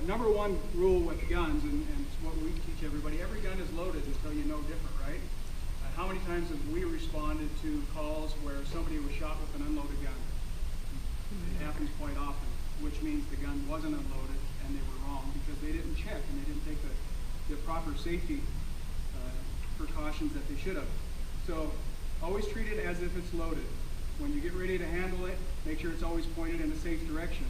Number one rule with guns, and it's what we teach everybody, every gun is loaded until you know different, right? How many times have we responded to calls where somebody was shot with an unloaded gun? It happens quite often, which means the gun wasn't unloaded and they were wrong because they didn't check and they didn't take the proper safety precautions that they should have. So always treat it as if it's loaded. When you get ready to handle it, make sure it's always pointed in a safe direction.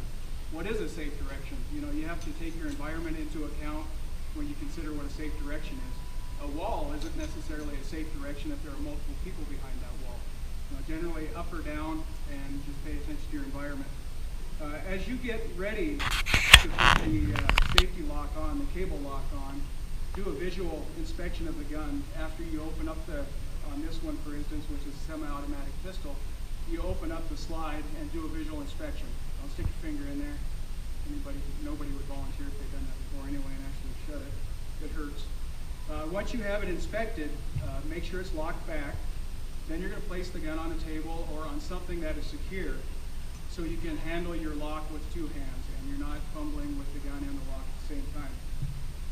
What is a safe direction? You know, you have to take your environment into account when you consider what a safe direction is. A wall isn't necessarily a safe direction if there are multiple people behind that wall. You know, generally up or down, and just pay attention to your environment. As you get ready to put the safety lock on, the cable lock on, do a visual inspection of the gun after you open up on this one for instance, which is a semi-automatic pistol, you open up the slide and do a visual inspection. Don't stick your finger in there. Nobody would volunteer if they've done that before anyway and actually shut it. It hurts. Once you have it inspected, make sure it's locked back. Then you're going to place the gun on a table or on something that is secure so you can handle your lock with two hands and you're not fumbling with the gun and the lock at the same time.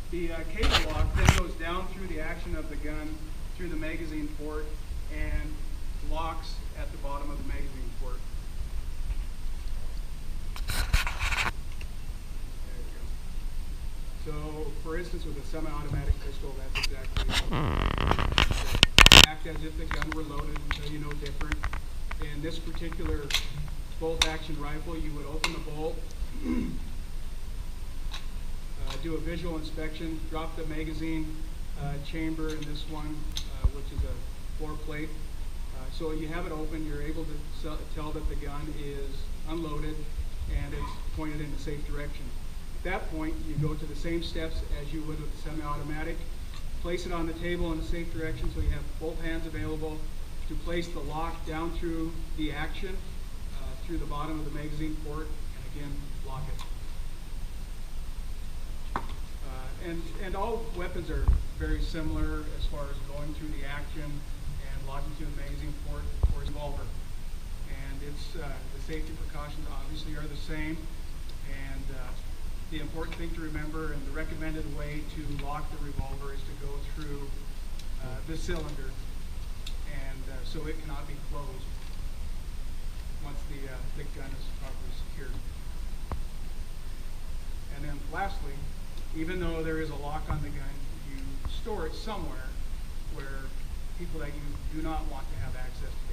The cable lock then goes down through the action of the gun, through the magazine port, and locks at the bottom of the magazine port. There you go. So, for instance, with a semi-automatic pistol, that's exactly act as if the gun were loaded until you know different. In this particular bolt-action rifle, you would open the bolt, do a visual inspection, drop the magazine chamber in this one, which is a floor plate. So you have it open, you're able to tell that the gun is unloaded and it's pointed in a safe direction. At that point, you go to the same steps as you would with the semi-automatic. Place it on the table in a safe direction so you have both hands available to place the lock down through the action, through the bottom of the magazine port, and again, lock it. And all weapons are very similar as far as going through the action and locking through the magazine port for a revolver. And it's the safety precautions obviously are the same. And the important thing to remember and the recommended way to lock the revolver is to go through the cylinder, and so it cannot be closed once the gun is properly secured. And then lastly, even though there is a lock on the gun, you store it somewhere where people that you do not want to have access to